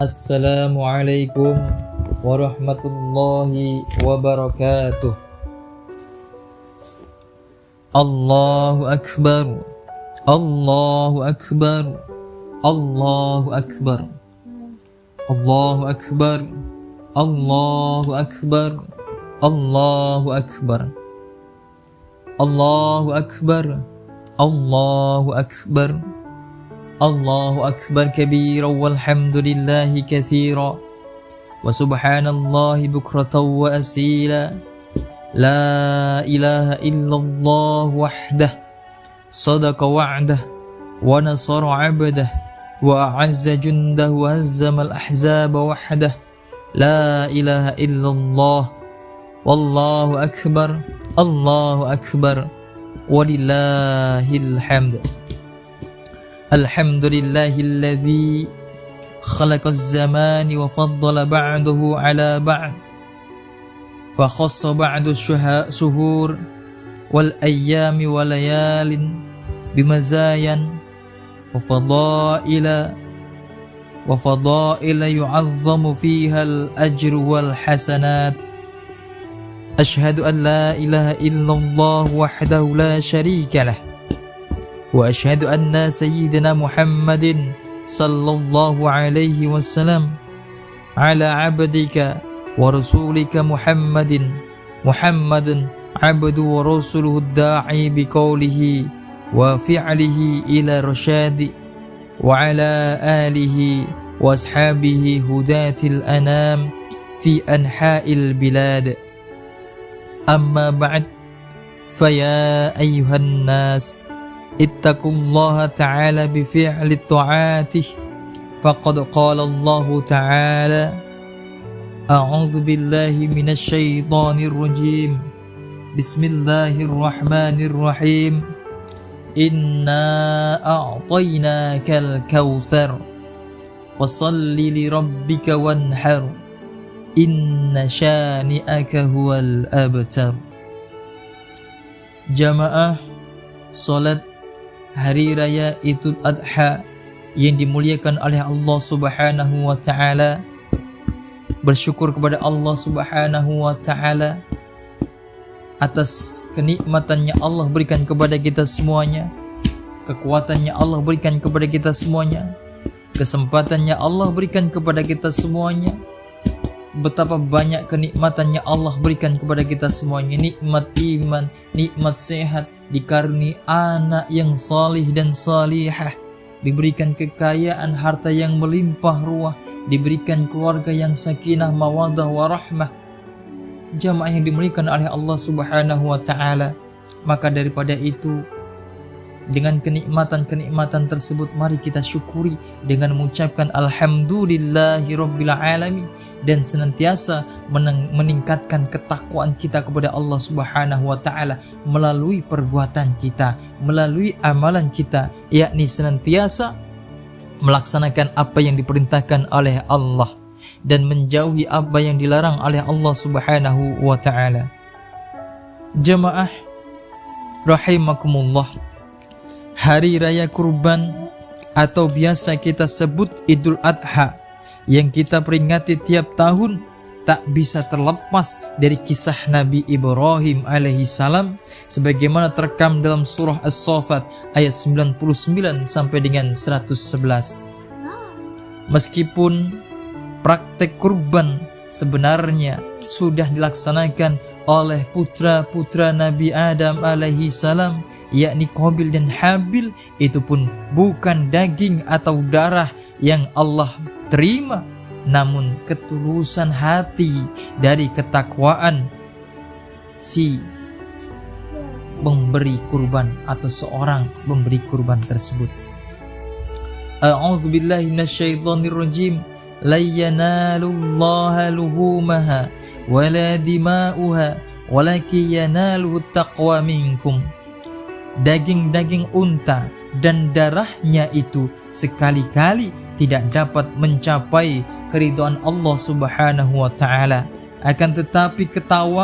Assalamualaikum warahmatullahi wabarakatuh. Allahu Akbar, Allahu Akbar, Allahu Akbar, Allahu Akbar, Allahu Akbar, Allahu Akbar, Allahu Akbar, Allahu Akbar, Allahu Akbar kabira walhamdulillahi katsira wa subhanallahi bukratan wa asila. La ilaha illallah wahdah sadaqa wa'dah wa nasara 'abdah wa a'azza jundah wa hazzama al-ahzaba wahdah. La ilaha illallah wallahu akbar, Allahu akbar, walillahil hamd. Alhamdulillahilladzi khalaqaz zamani wa faddala ba'dahu ala ba'd fa khassa ba'du shuhur wal ayyami wa layalin bimazayan wa fadaila yu'azzamu fiha al ajru wal hasanat. Ashhadu an la ilaha illallah wahdahu la sharika lah wa ashhadu anna sayyidina Muhammadin sallallahu alaihi wasallam ala abdika wa rasulika Muhammadin abdu wa rasuluhu da'i biqaulihi wa fi'lihi ila rasyadi wa ala alihi wa ashabihi hudatil anam fi anha'il bilad. Amma ba'd, faya ayyuhan nas ittaqullaha ta'ala bifi'li ta'atih faqad qala Allah ta'ala a'udzu billahi minasy syaithanir rajim bismillahirrahmanirrahim inna a'tainakal kautsar fasalli li rabbika wanhar inna syani'aka huwal abtar. Jamaah salat Hari Raya Idul Adha yang dimuliakan oleh Allah Subhanahu wa Ta'ala, bersyukur kepada Allah Subhanahu wa Ta'ala atas kenikmatannya Allah berikan kepada kita semuanya, kekuatannya Allah berikan kepada kita semuanya, kesempatannya Allah berikan kepada kita semuanya. Betapa banyak kenikmatannya Allah berikan kepada kita semuanya. Nikmat iman, nikmat sehat, dikaruni anak yang salih dan salihah, diberikan kekayaan harta yang melimpah ruah, diberikan keluarga yang sakinah mawaddah warahmah. Jamaah yang dimuliakan oleh Allah Subhanahu wa Ta'ala, maka daripada itu, dengan kenikmatan-kenikmatan tersebut mari kita syukuri dengan mengucapkan alhamdulillahi rabbil alamin dan senantiasa meningkatkan ketakwaan kita kepada Allah Subhanahu wa Ta'ala melalui perbuatan kita, melalui amalan kita, yakni senantiasa melaksanakan apa yang diperintahkan oleh Allah dan menjauhi apa yang dilarang oleh Allah Subhanahu wa Ta'ala. Jamaah rahimakumullah, Hari Raya Kurban atau biasa kita sebut Idul Adha yang kita peringati tiap tahun tak bisa terlepas dari kisah Nabi Ibrahim alaihissalam sebagaimana terekam dalam surah As-Saffat ayat 99 sampai dengan 111. Meskipun praktek kurban sebenarnya sudah dilaksanakan oleh putra-putra Nabi Adam alaihissalam, yakni Qabil dan Habil, itu pun bukan daging atau darah yang Allah terima, namun ketulusan hati dari ketakwaan si memberi kurban atau seorang memberi kurban tersebut. A'udzubillahi minasyaitonirrajim. La yanalullaha luhumaha wala dima'uha walakin yanaluhu taqwa minkum. Daging-daging unta dan darahnya itu sekali-kali tidak dapat mencapai keridhaan Allah Subhanahu wa Ta'ala, akan tetapi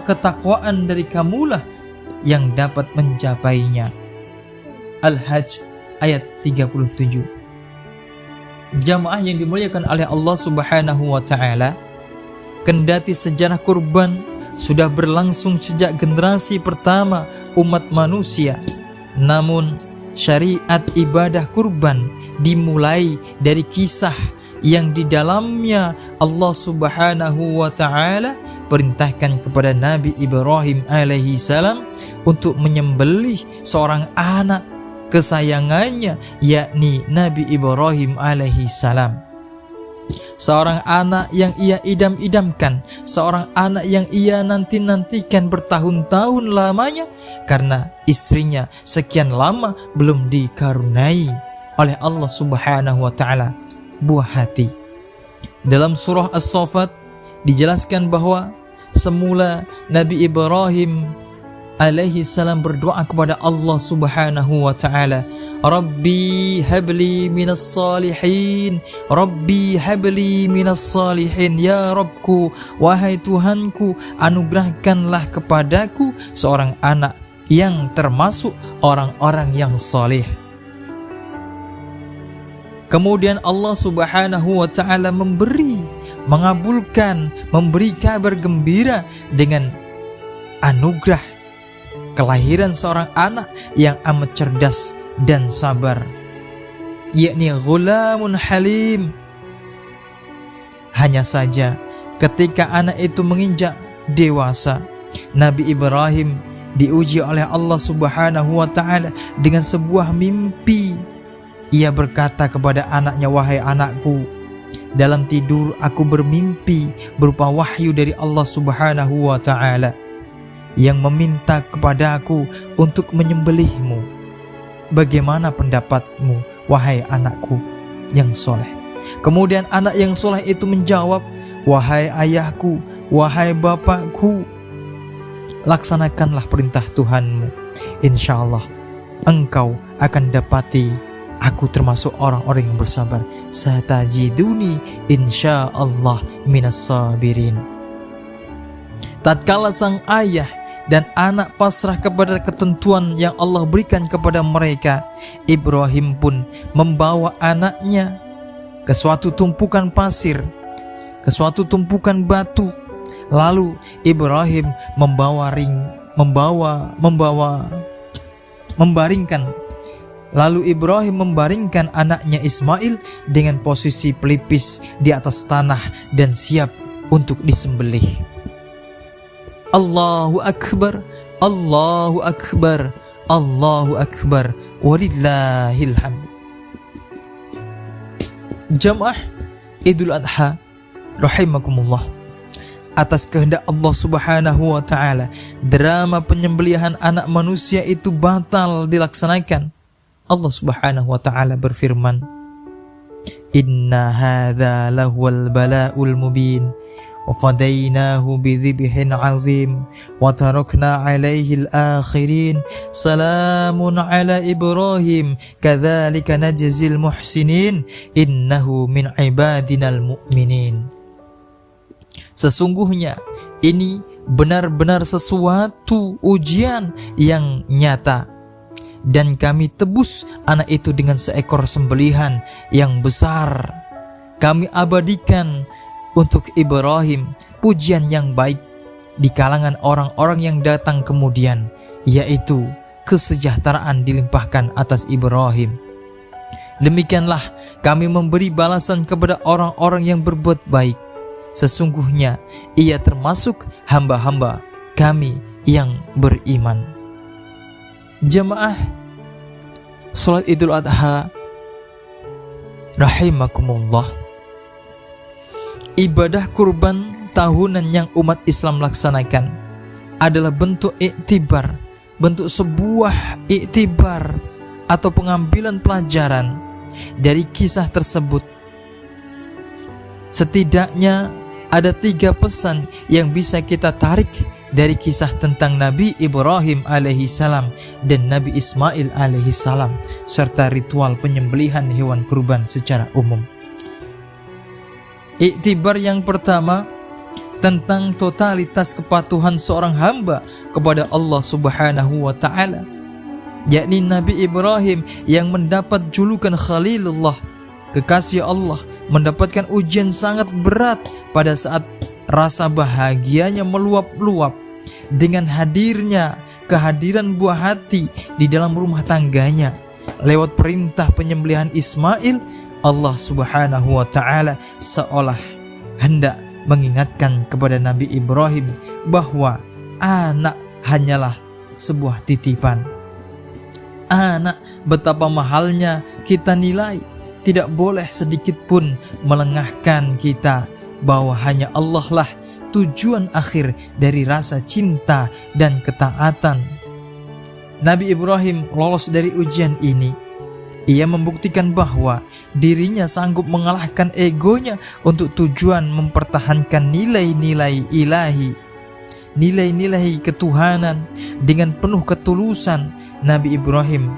ketakwaan dari kamulah yang dapat mencapainya. Al-Hajj ayat 37. Jamaah yang dimuliakan oleh Allah Subhanahu wa taala, kendati sejarah kurban sudah berlangsung sejak generasi pertama umat manusia, namun syariat ibadah kurban dimulai dari kisah yang di dalamnya Allah Subhanahu wa taala perintahkan kepada Nabi Ibrahim alaihi salam untuk menyembelih seorang anak kesayangannya, yakni Nabi Ibrahim alaihi salam. Seorang anak yang ia idam-idamkan, seorang anak yang ia nanti-nantikan bertahun-tahun lamanya karena istrinya sekian lama belum dikaruniai oleh Allah Subhanahu wa taala buah hati. Dalam surah As-Saffat dijelaskan bahwa semula Nabi Ibrahim alaihi salam berdoa kepada Allah Subhanahu wa taala, Rabbi habli minas salihin, Rabbi habli minas salihin, ya Rabbku, wahai Tuhanku, anugerahkanlah kepadaku seorang anak yang termasuk orang-orang yang saleh. Kemudian Allah Subhanahu wa taala mengabulkan, memberi kabar gembira dengan anugerah kelahiran seorang anak yang amat cerdas dan sabar, yakni ghulamun halim. Hanya saja ketika anak itu menginjak dewasa, Nabi Ibrahim diuji oleh Allah Subhanahu wa taala dengan sebuah mimpi. Ia berkata kepada anaknya, wahai anakku, dalam tidur aku bermimpi berupa wahyu dari Allah Subhanahu wa taala yang meminta kepada aku untuk menyembelihmu. Bagaimana pendapatmu, wahai anakku yang soleh? Kemudian anak yang soleh itu menjawab, wahai ayahku, wahai bapakku, laksanakanlah perintah Tuhanmu. Insya Allah engkau akan dapati aku termasuk orang-orang yang bersabar. Satajiduni insyaallah minas sabirin. Tatkala sang ayah dan anak pasrah kepada ketentuan yang Allah berikan kepada mereka, Ibrahim pun membawa anaknya ke suatu tumpukan pasir, ke suatu tumpukan batu. Lalu Ibrahim membaringkan anaknya Ismail dengan posisi pelipis di atas tanah dan siap untuk disembelih. Allahu Akbar, Allahu Akbar, Allahu Akbar, walillahil hamd. Jamaah Idul Adha rahimakumullah, atas kehendak Allah Subhanahu wa taala, drama penyembelihan anak manusia itu batal dilaksanakan. Allah Subhanahu wa taala berfirman, Inna hadza lahuwal bala'ul mubin wa fadainahu bidzibhin 'azim wa tarakna 'alaihi al-akhirin salamun 'ala Ibrahim kadzalika najzil muhsinin innahu min ibadinal mu'minin. Sesungguhnya ini benar-benar sesuatu ujian yang nyata, dan kami tebus anak itu dengan seekor sembelihan yang besar. Kami abadikan untuk Ibrahim pujian yang baik di kalangan orang-orang yang datang kemudian, yaitu kesejahteraan dilimpahkan atas Ibrahim. Demikianlah kami memberi balasan kepada orang-orang yang berbuat baik. Sesungguhnya ia termasuk hamba-hamba kami yang beriman. Jamaah salat Idul Adha rahimakumullah, ibadah kurban tahunan yang umat Islam laksanakan adalah bentuk iktibar, bentuk sebuah iktibar atau pengambilan pelajaran dari kisah tersebut. Setidaknya ada 3 pesan yang bisa kita tarik dari kisah tentang Nabi Ibrahim alaihi salam dan Nabi Ismail alaihi salam serta ritual penyembelihan hewan kurban secara umum. Iktibar yang pertama tentang totalitas kepatuhan seorang hamba kepada Allah Subhanahu wa taala, yakni Nabi Ibrahim yang mendapat julukan Khalilullah, kekasih Allah mendapatkan ujian sangat berat pada saat rasa bahagianya meluap-luap dengan kehadiran buah hati di dalam rumah tangganya. Lewat perintah penyembelihan Ismail, Allah Subhanahu wa ta'ala seolah hendak mengingatkan kepada Nabi Ibrahim bahwa anak hanyalah sebuah titipan. Anak betapa mahalnya kita nilai. Tidak boleh sedikit pun melengahkan kita bahwa hanya Allah lah tujuan akhir dari rasa cinta dan ketaatan. Nabi Ibrahim lolos dari ujian ini. Ia membuktikan bahwa dirinya sanggup mengalahkan egonya untuk tujuan mempertahankan nilai-nilai ilahi, nilai-nilai ketuhanan. Dengan penuh ketulusan, Nabi Ibrahim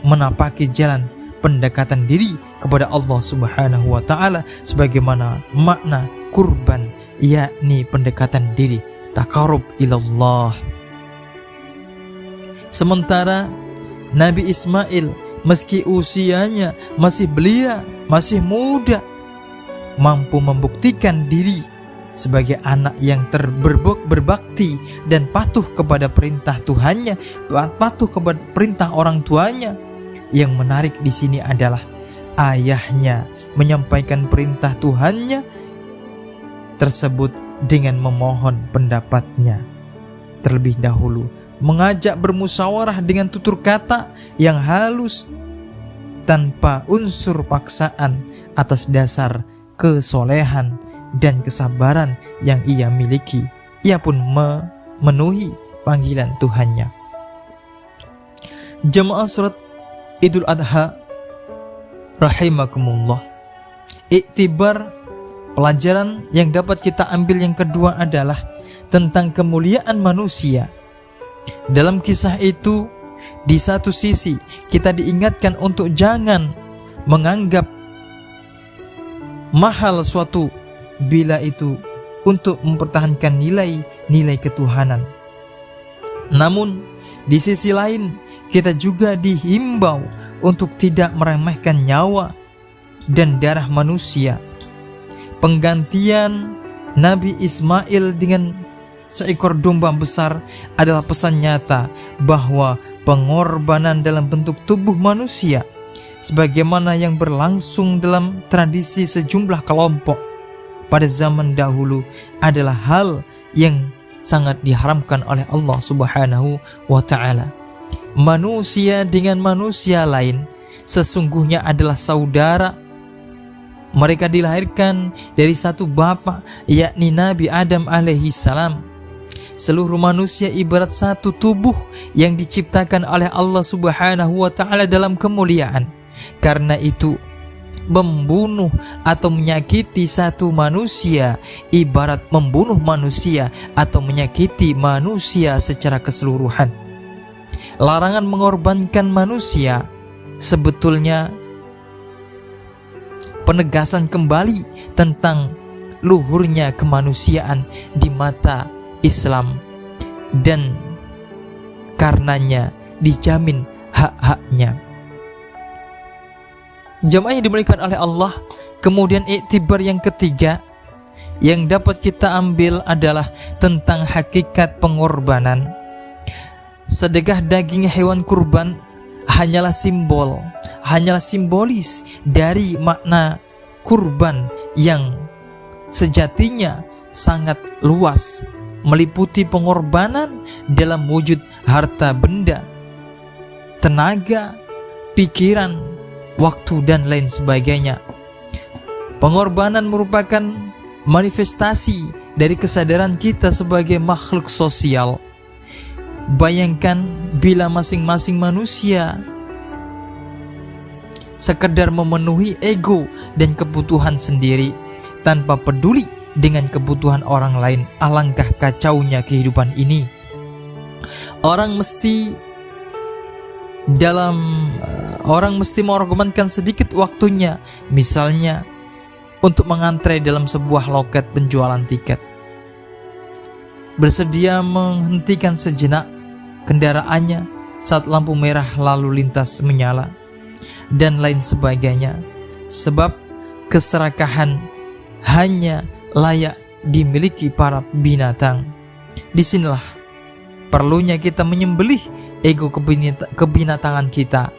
menapaki jalan pendekatan diri kepada Allah Subhanahu wa ta'ala sebagaimana makna kurban, yakni pendekatan diri, taqarrub ilallah. Sementara Nabi Ismail meski usianya masih belia, masih muda, mampu membuktikan diri sebagai anak yang berbakti dan patuh kepada perintah Tuhannya, patuh kepada perintah orang tuanya. Yang menarik di sini adalah ayahnya menyampaikan perintah Tuhannya tersebut dengan memohon pendapatnya terlebih dahulu, mengajak bermusyawarah dengan tutur kata yang halus tanpa unsur paksaan atas dasar kesolehan dan kesabaran yang ia miliki. Ia pun memenuhi panggilan Tuhannya. Jemaah surat Idul Adha rahimakumullah, iktibar pelajaran yang dapat kita ambil yang kedua adalah tentang kemuliaan manusia. Dalam kisah itu, di satu sisi kita diingatkan untuk jangan menganggap mahal suatu bila itu untuk mempertahankan nilai-nilai ketuhanan. Namun di sisi lain kita juga dihimbau untuk tidak meremehkan nyawa dan darah manusia. Penggantian Nabi Ismail dengan seekor domba besar adalah pesan nyata bahwa pengorbanan dalam bentuk tubuh manusia, sebagaimana yang berlangsung dalam tradisi sejumlah kelompok pada zaman dahulu, adalah hal yang sangat diharamkan oleh Allah Subhanahu wa ta'ala. Manusia dengan manusia lain sesungguhnya adalah saudara. Mereka dilahirkan dari satu bapa, yakni Nabi Adam alaihi salam. Seluruh manusia ibarat satu tubuh yang diciptakan oleh Allah Subhanahu wa ta'ala dalam kemuliaan. Karena itu, membunuh atau menyakiti satu manusia ibarat membunuh manusia atau menyakiti manusia secara keseluruhan. Larangan mengorbankan manusia sebetulnya penegasan kembali tentang luhurnya kemanusiaan di mata Islam, dan karenanya dijamin hak-haknya. Jamaah yang dimuliakan oleh Allah, kemudian iktibar yang ketiga yang dapat kita ambil adalah tentang hakikat pengorbanan. Sedekah daging hewan kurban hanyalah simbolis dari makna kurban yang sejatinya sangat luas, meliputi pengorbanan dalam wujud harta benda, tenaga, pikiran, waktu, dan lain sebagainya. Pengorbanan merupakan manifestasi dari kesadaran kita sebagai makhluk sosial. Bayangkan bila masing-masing manusia sekedar memenuhi ego dan kebutuhan sendiri tanpa peduli dengan kebutuhan orang lain, alangkah kacaunya kehidupan ini. Orang mesti mengorbankan sedikit waktunya, misalnya untuk mengantre dalam sebuah loket penjualan tiket, bersedia menghentikan sejenak kendaraannya saat lampu merah lalu lintas menyala, dan lain sebagainya. sebab keserakahan hanya layak dimiliki para binatang. Disinilah perlunya kita menyembelih ego kebinatangan kita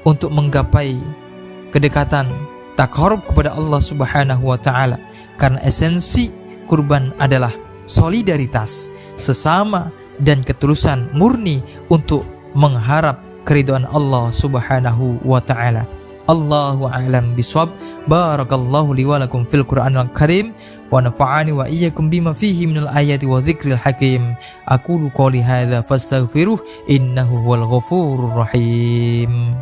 untuk menggapai kedekatan takarub kepada Allah Subhanahu wa taala. Karena esensi kurban adalah solidaritas sesama dan ketulusan murni untuk mengharap keridhaan Allah Subhanahu wa taala. Allahu a'lam bishawab. Barakallahu li wa lakum fil Qur'anil Karim wa nafa'ani wa iyyakum bima fihi minal ayati wa dzikril hakim. Aqulu qouli hadza fastaghfiruh innahu huwal ghafurur rahim.